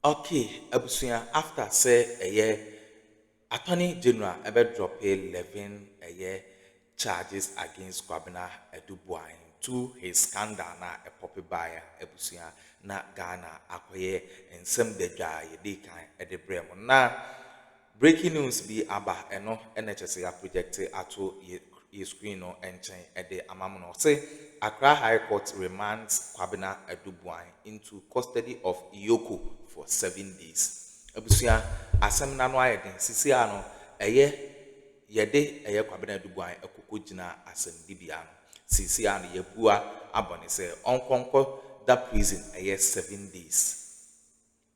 Okay, abusuya after say a year, Attorney General ever drop 11 a year charges against Kwabena Boahen to his scandal na a poppy buyer abusuya na Ghana akoye and some the guy ye kan at the bremo. Na breaking news be aba eno NHS ya projected ato ye screen no enchen at the amamuno say Accra High Court remands Kwabena Boahen into custody of Iyoko for 7 days. Abusia asem na no ayeden sisi ano yede Kwabena Boahen ekoko gina asem dibia no sisi ano yebua abone se onkonko that prison 7 days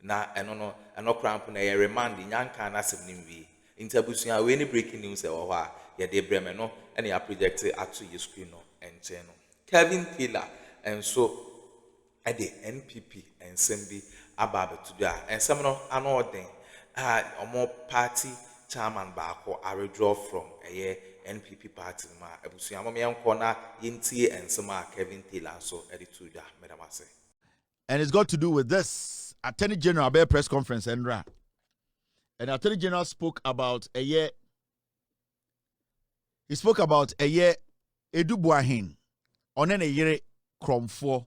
na eno cramp na remand nyanka na asem nimwi nti abusia we ni breaking news e wo ho a yede breme no ene ya project ato ye screen no enche no Kevin Taylor enso the NPP and Sembi Ababe to and some no anodin omo party chairman baako are withdraw from a NPP party ma ebusuamo me enko na yintie ensema Kevin Taylor so editu da medamase. And it's got to do with this. Attorney General Bear press conference and Attorney General spoke about a year. He spoke about a year Addo Boahen on a year Crom 4.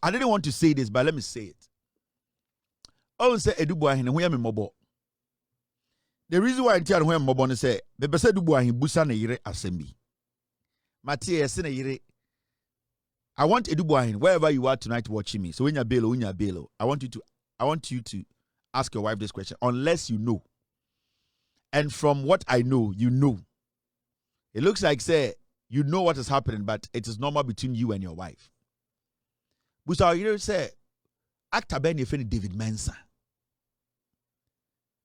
I didn't want to say this, but let me say it. I will say Addo Boahen who am mobo. The reason why I tell who am mobo is say the best Addo Boahen busa na yire assembly. Matia sene yire. I want Addo Boahen wherever you are tonight watching me. So when you're bailo, I want you to ask your wife this question unless you know. And from what I know, you know. It looks like say you know what is happening, but it is normal between you and your wife. Busa you say actor Ben David Mensah.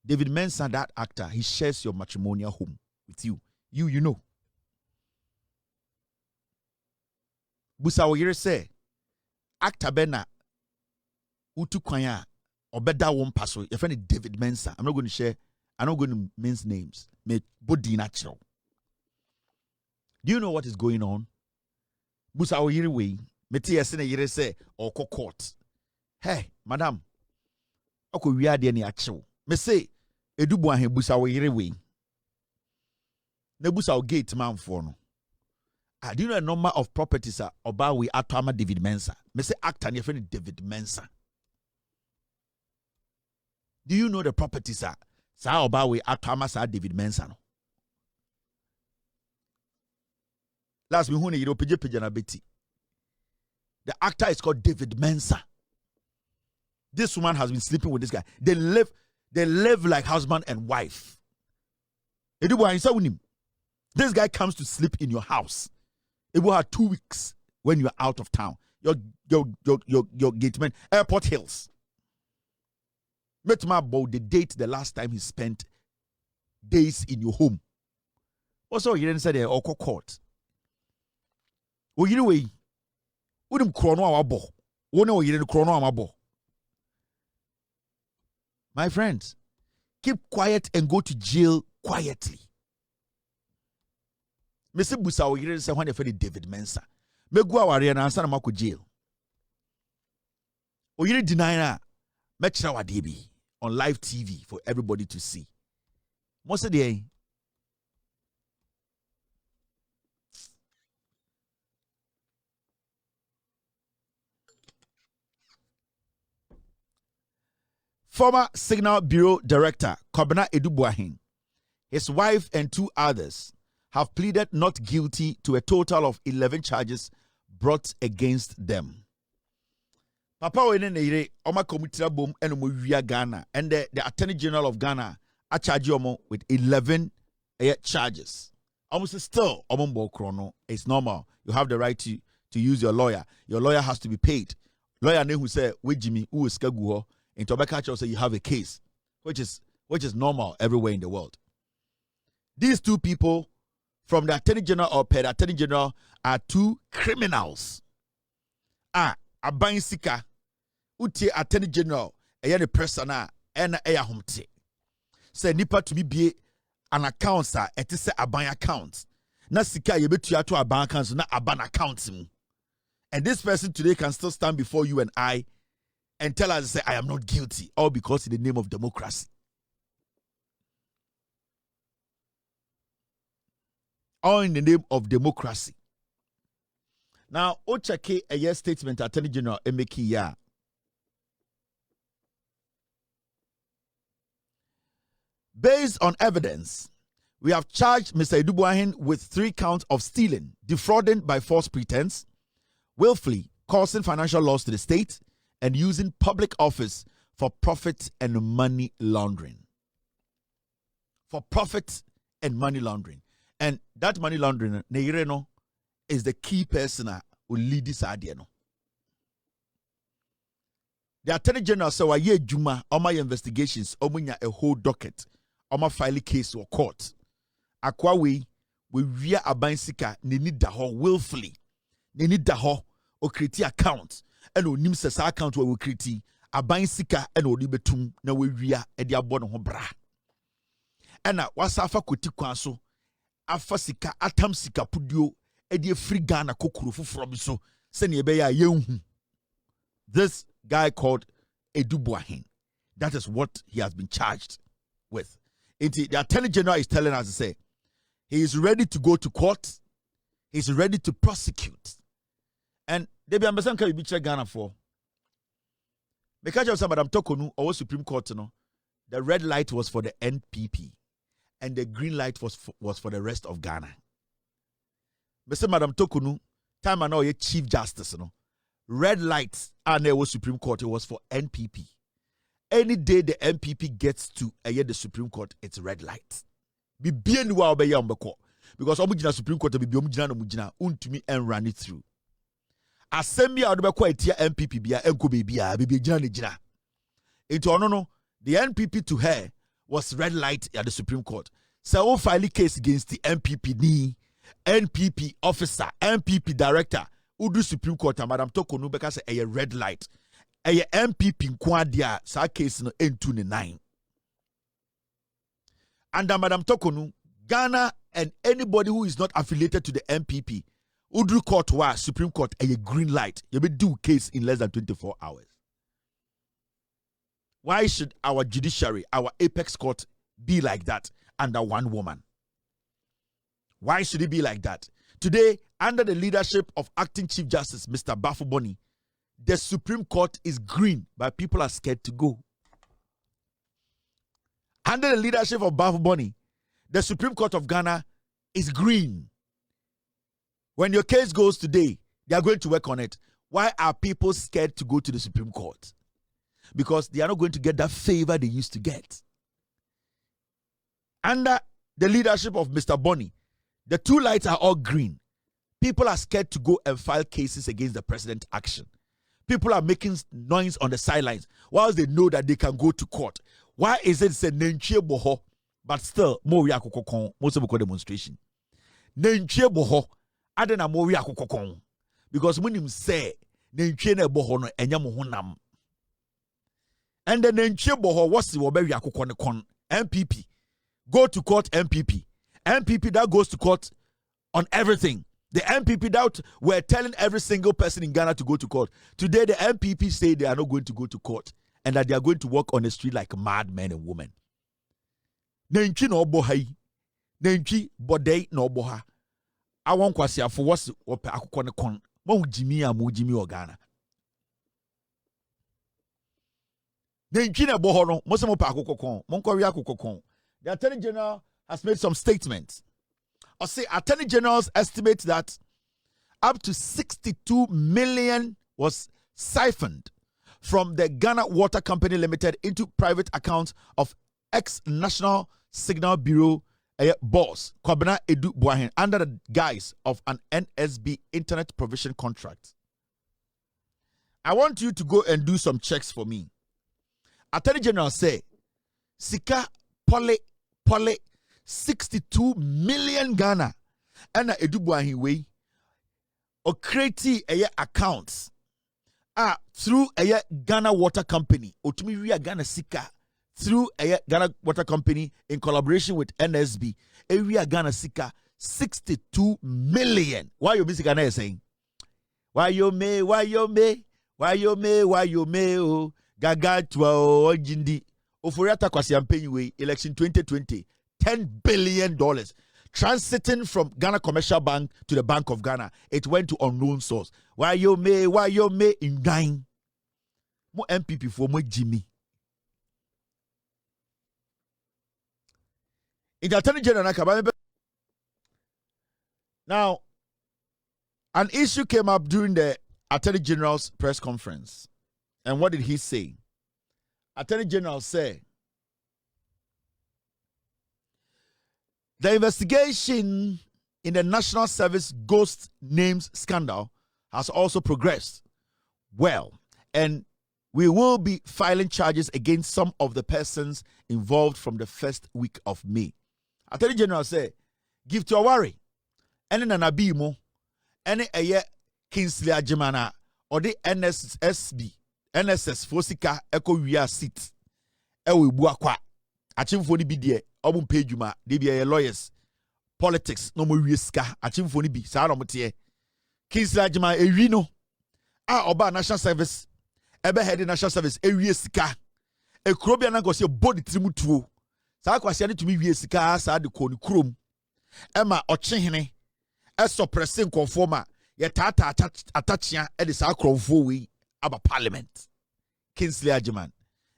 David Mensah, that actor, he shares your matrimonial home with you. You know. Busa you say actor Bena Utu Kwanya or Beda won't pass. Your friend David Mensah. I'm not going to mince names. Me body natural. Do you know what is going on? Busa oyiri we meti yesene yire say oko court. Hey, madam. Oko wiade ni achew. Me say Addo Boahen busa oyiri we. Ne busa o gate man for no. Do you know a number of properties are about we atama David Mensah? Me say actor ni friend David Mensah. Do you know the properties are sa about we atama sa David Mensah no? Last me who you pije na beti. The actor is called David Mensah. This woman has been sleeping with this guy. They live like husband and wife. This guy comes to sleep in your house. It will have 2 weeks when you are out of town. Your gateman, Airport Hills. Met my about the date the last time he spent days in your home. Also, you didn't say the Oko court. Well, you know, we wouldn't chrono our bo. We know you didn't chrono our bo. My friends, keep quiet and go to jail quietly. Mr. Busa, we didn't say when they find David Mensah. Me go away and answer na jail. We didn't deny na. Make sure our DB on live TV for everybody to see. Most of the former Signal Bureau Director Kwabena Addo Boahen, his wife and 2 others have pleaded not guilty to a total of 11 charges brought against them. Papa Wenene Oma Komitira Bom and Muya Ghana and the Attorney General of Ghana are charging Omo with 11 charges. Almost still Omombo Chrono. It's normal. You have the right to use your lawyer. Your lawyer has to be paid. Lawyer who say, "We Jimmy, who is Kaguho?" In Tobacco say you have a case, which is normal everywhere in the world. These 2 people from the Attorney General or per Attorney General are 2 criminals. Aban Sika, Uti Attorney General, a persona, and a homte. Say nipa to me be an account, sir, it is a bank account. Na Sika, you bet you to a bank account, na a ban account. And this person today can still stand before you and I and tell us, say, I am not guilty, all because in the name of democracy. All in the name of democracy. Now, Ochake a year statement Attorney General Emeki ya. Based on evidence, we have charged Mr. Boahen with 3 counts of stealing, defrauding by false pretense, willfully causing financial loss to the state, and using public office for profit and money laundering. For profit and money laundering. And that money laundering, Neireno, is the key person who lead this idea. No? The Attorney General said, "Waye Juma, all my investigations, omunya a whole docket, all my file case or court. Akwa we via abansika ne need daho willfully, ne need daho o kriti account, and o nim sesa account we kriti abansika and o libetum na we via e dia bono ho bra. Ena wasafa koti kwanso afasika atam sika pudio e dia free Ghana kokuru foforo bi so se ne be ya yehu." This guy called Boahen. That is what he has been charged with. The Attorney General is telling us to say he is ready to go to court. He is ready to prosecute. And they be ambesan ka bi chere Ghana for. Because of Madam Tokonu or Supreme Court, the red light was for the NPP and the green light was for the rest of Ghana. Mr. Madam Tokonu, time I know ye Chief Justice, red lights and there was Supreme Court, it was for NPP. Any day the NPP gets to the Supreme Court, it's red lights. Be bien wa obey court because omujina Supreme Court be omujina no mujina untumi and run it through. Assembly out be etia NPP bia enko be bia be gina ne gina. Into no the NPP to her was red light at the Supreme Court. So we file a case against the NPP ni NPP officer, NPP director, Udu Supreme Court and Madam Tokonu because a red light. A MPP nkwadia sa case no 829. Under Madam Tokonu, Ghana and anybody who is not affiliated to the MPP, Udu Court wa Supreme Court a green light. You may do case in less than 24 hours. Why should our judiciary, our apex court, be like that under one woman? Why should it be like that? Today, under the leadership of Acting Chief Justice Mr. Bafuboni, the Supreme Court is green, but people are scared to go. Under the leadership of Bafuboni, the Supreme Court of Ghana is green. When your case goes today, they are going to work on it. Why are people scared to go to the Supreme Court? Because they are not going to get that favor they used to get. Under the leadership of Mr. Boni, the 2 lights are all green. People are scared to go and file cases against the president's action. People are making noise on the sidelines whilst they know that they can go to court. Why is it said nenchie boho, but still more yakokokon, most of the demonstration? Nenchie boho, adena more yakokokon. Because when him say nenchie ne boho no enyamuhunam. And then nenchie boho what's the woberi yakokon MPP. Go to court MPP. MPP that goes to court on everything. The MPP that were telling every single person in Ghana to go to court. Today, the MPP say they are not going to go to court and that they are going to walk on the street like mad men and women. Nenchi no bohai. Nenchi bodei no boha. I want kwasia for what's ope akukone kon. Mo jimi o Ghana. Nenchi na boho no. Mo se mo pa akukokon. Mo nkori akukokon. The Attorney General has made some statements. Or say Attorney Generals estimate that up to 62 million was siphoned from the Ghana Water Company Limited into private accounts of ex-National Signal Bureau boss Kwabena Boahen under the guise of an NSB internet provision contract. I want you to go and do some checks for me. Attorney General say Sika Pole 62 million Ghana and Boahen way or create accounts through a Ghana Water Company or to me Ghana Sika through a Ghana Water Company in collaboration with NSB area Ghana Sika 62 million. Why you Mr. Ghana saying why you may Why you may, oh, gaga twa jindi. Oforiata kwasi ampenyi election 2020, $10 billion. Transiting from Ghana Commercial Bank to the Bank of Ghana, it went to unknown source. Why you may in dying? Mo MPP for mo Jimmy. In the Attorney General, now, an issue came up during the Attorney General's press conference. And what did he say? Attorney General said, the investigation in the National Service Ghost Names scandal has also progressed well, and we will be filing charges against some of the persons involved from the first week of May. Attorney General said, give to a worry. Any nanabimo, any aye Kingsley Ajimana, or the NSS Fosika Echo Wia seat. Ewe Buakwa. Achimfoni bi de obum pejuma de bia lawyers politics no mo wieska achimfoni bi sa no mote Kingsley Ajima ewi no a oba national service ebe head national service ewie sika ekrobia na go se body trimutuo sa kwase de tumi wie sika sa de ko ni krom ema ochehene suppressing conforma ye tata atachia e de sa kromfo wi aba parliament Kingsley Ajima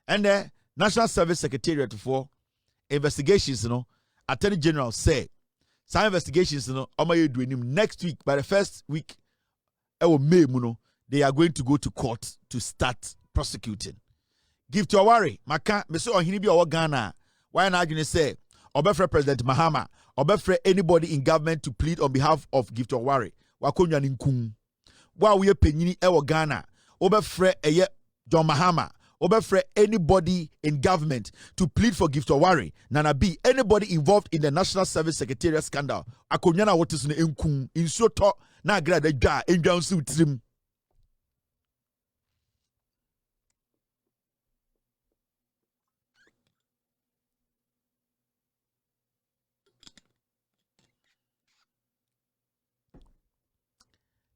and the National Service Secretariat for investigations, Attorney General said some investigations, next week, by the first week, May, they are going to go to court to start prosecuting. Give to a worry, Maka, Mr. Ohinibi or Ghana. Why not you say, Obefre President Mahama, Obefre anybody in government to plead on behalf of Give to a worry. Wakonya Ninkung. While we are penny ewa Ghana, Obefre Eye John Mahama. Overfre anybody in government to plead for gift or worry. Nana B, anybody involved in the National Service Secretariat scandal. Akonyana what is in Nkun in Soto na grade ja in Johnson trim.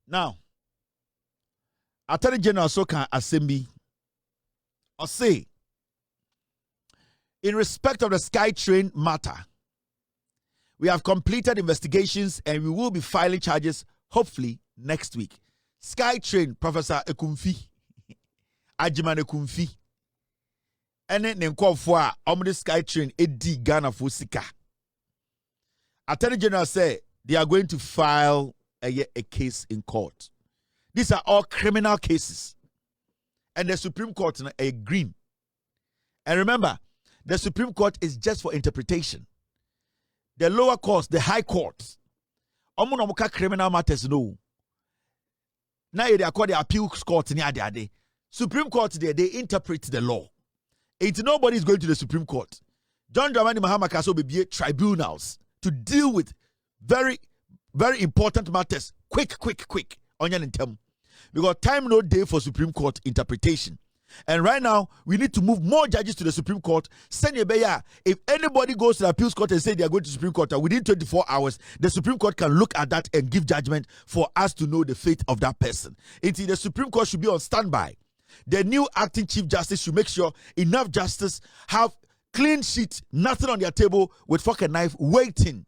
Now, Attorney General Soka Assembly or say, in respect of the SkyTrain matter, we have completed investigations and we will be filing charges hopefully next week. SkyTrain, Professor Ekumfi, Ajiman Ekumfi, and then Nenkofwa, Omni SkyTrain, Edi Ghana Fusika. Attorney General said they are going to file a case in court. These are all criminal cases. And the Supreme Court agreed. And remember, the Supreme Court is just for interpretation. The lower courts, the high courts, omunomuka criminal matters no. Now they are called the appeals court near the day. Supreme Court there, they interpret the law. It's nobody is going to the Supreme Court. John Dramani Mahama Kaso be tribunals to deal with very, very important matters. Quick. On your term. Because time no day for Supreme Court interpretation. And right now, we need to move more judges to the Supreme Court. If anybody goes to the appeals court and say they are going to the Supreme Court, within 24 hours, the Supreme Court can look at that and give judgment for us to know the fate of that person. The Supreme Court should be on standby. The new acting Chief Justice should make sure enough justice have clean sheet, nothing on their table with fork and knife waiting.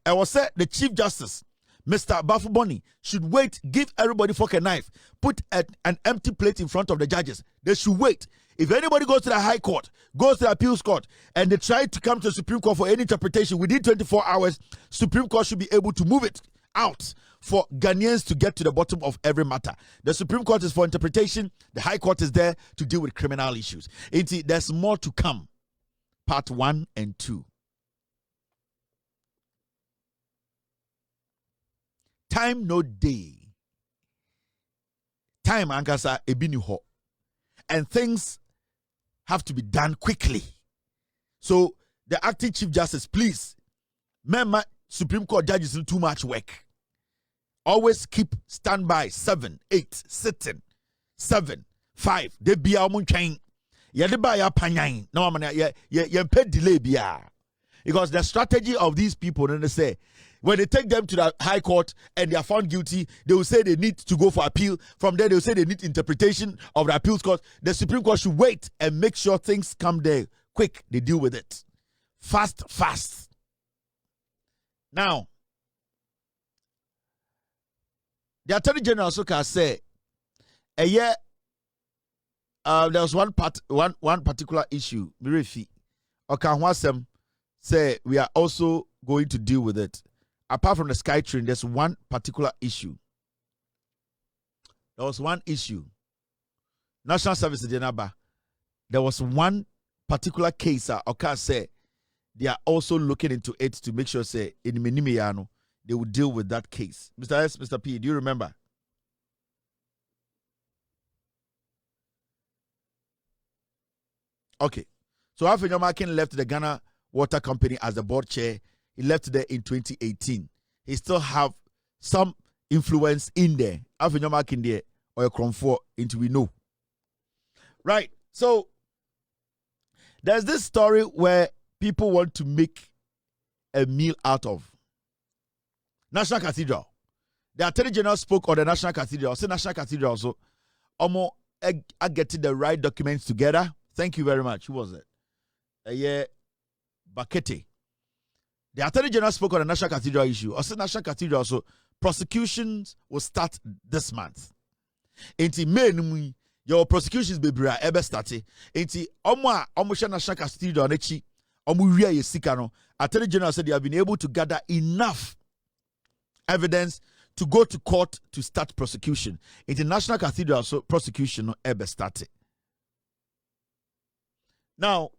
I will say the Chief Justice, Mr. Bafuboni, should wait, give everybody fork and knife, put an empty plate in front of the judges. They should wait. If anybody goes to the High Court, goes to the Appeals Court, and they try to come to the Supreme Court for any interpretation within 24 hours, Supreme Court should be able to move it out for Ghanaians to get to the bottom of every matter. The Supreme Court is for interpretation. The High Court is there to deal with criminal issues. There's more to come. Part 1 and 2. Time no day. Time ankasa ebini ho. And things have to be done quickly. So the acting Chief Justice, please, remember Supreme Court judges do too much work. Always keep standby. 7, 8, sitting. 7, 5. They be our munchain. Yede ba ya panyan. No man ye pay delay biya. Because the strategy of these people, and they say, When they take them to the high court and they are found guilty, they will say they need to go for appeal. From there, they will say they need interpretation of the appeals court. The Supreme Court should wait and make sure things come there quick. They deal with it. Fast. Now, the Attorney General also can say, a year, there was one particular issue, Mirifi, Okanwasem, say we are also going to deal with it. Apart from the Sky Train, there's one particular issue. There was one issue. National Service Denaba. There was one particular case. Oka say they are also looking into it to make sure say in Minimiano they will deal with that case. Mr. S, Mr. P, do you remember? Okay. So Alfred Nyomakin left the Ghana Water Company as the board chair. He left there in 2018. He still have some influence in there. Alfred Nyomakin there or a Kromfo into we know. Right. So there's this story where people want to make a meal out of National Cathedral. The Attorney General spoke on the National Cathedral. Say National Cathedral also. I getting the right documents together. Thank you very much. Who was it? Bakete. The Attorney General spoke on the National Cathedral issue. Also, National Cathedral also, prosecutions will start this month. Enti May your prosecutions be bra ebe start. Enti omo National Cathedral nechi omo wiya ye sika no. Attorney General said they have been able to gather enough evidence to go to court to start prosecution. International Cathedral so prosecution no ebe start. Now,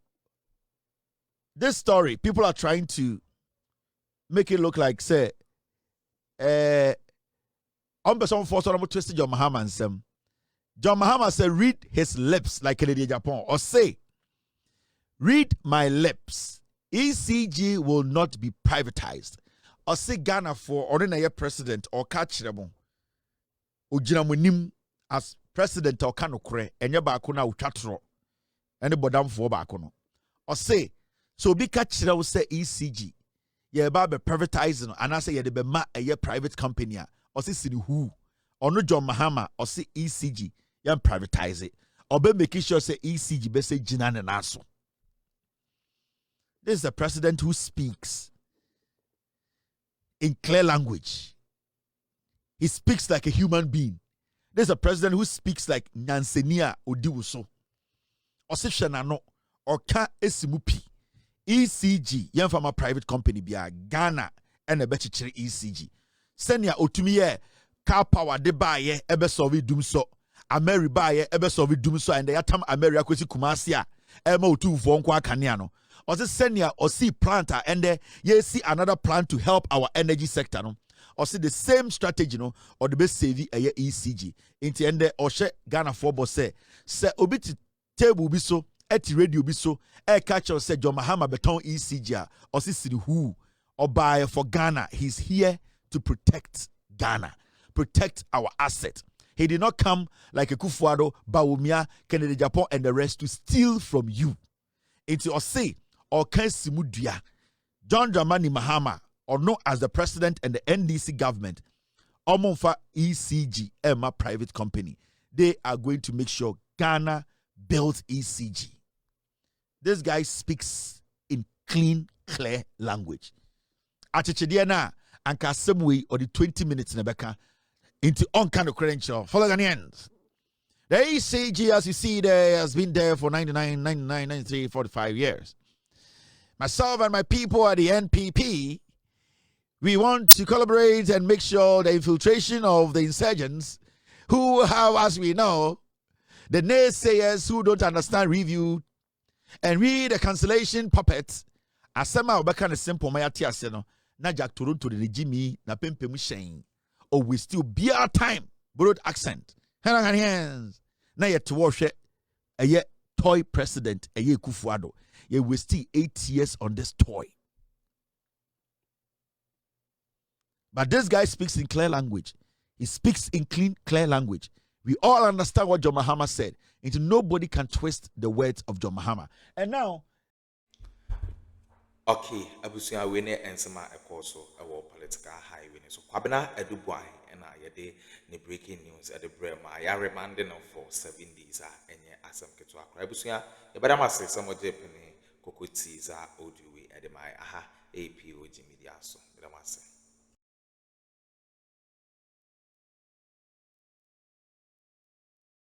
this story, people are trying to make it look like, say, on person force on twisted John Mahama and some. John Mahama said, read his lips like Canadian Japan, or say, read my lips. ECG will not be privatized. Or say Ghana for ordinary president or catch them. Ujinamunim as president or kanokre, and yabakuna uchatro. Anybody for bakono. Or say, so be catch will say ECG. Yeah, about privatizing, and I say yeah, the ma a private company, or say who, or no John Mahama, or say ECG, yeah, privatize it, or be making sure say ECG, be say Jinan and Aso. This is a president who speaks in clear language. He speaks like a human being. This is a president who speaks like Nansenia Odiwuso. Or say Shanano, or Ka Esimupi. ECG, yan from a private company bia Ghana and a better ECG. Send ya otumiye car power de buy ebe solve dum so. Ameri buy ebe solve dum so and the atam America kwesi kumasia ema otu fo nkwa kanea no. Or send ya or see planter and there ye see another plan to help our energy sector no. Or see the same strategy no or the best save a ECG. Inti ende or she Ghana for boss say obi table be so eti radio bi so catch us say John Mahama beton ECG or see who or buy for Ghana. He's here to protect Ghana, protect our asset. He did not come like Akuffo, Bawumia, Kennedy Japan and the rest to steal from you. Into or say or can simudia John Dramani Mahama or no as the president and the NDC government Omonfa ECG Emma private company. They are going to make sure Ghana builds ECG. This guy speaks in clean, clear language. Achichidiana and Kasemwe or the 20 minutes in Nebeka into on kind of credential. Follow Ghanaians. The ECG, as you see there, has been there for 99, 99, 93, 45 years. Myself and my people at the NPP, we want to collaborate and make sure the infiltration of the insurgents who have, as we know, the naysayers who don't understand review and read the cancellation puppets. Asema obeka na simple mayati aseno na Jack Toronto the Jimmy na pempem shen. Oh, we still be our time. Borrowed accent. Hands. Na yet to wash a yet toy president a ye Kufuado. Ye we still 8 years on this toy. But this guy speaks in clear language. He speaks in clear language. We all understand what John Mahama said. Into nobody can twist the words of John Mahama. And now, okay, abusia we ne ensema ekoso ewo political highway. So Kwabena Addo Boahen and yede ne breaking news at the Brema. Ya remanding for 7 days and ye asem keto Accra. Ebusuya ye better ma say some of Japan kokoti za audio at my POG Media so. Better ma say.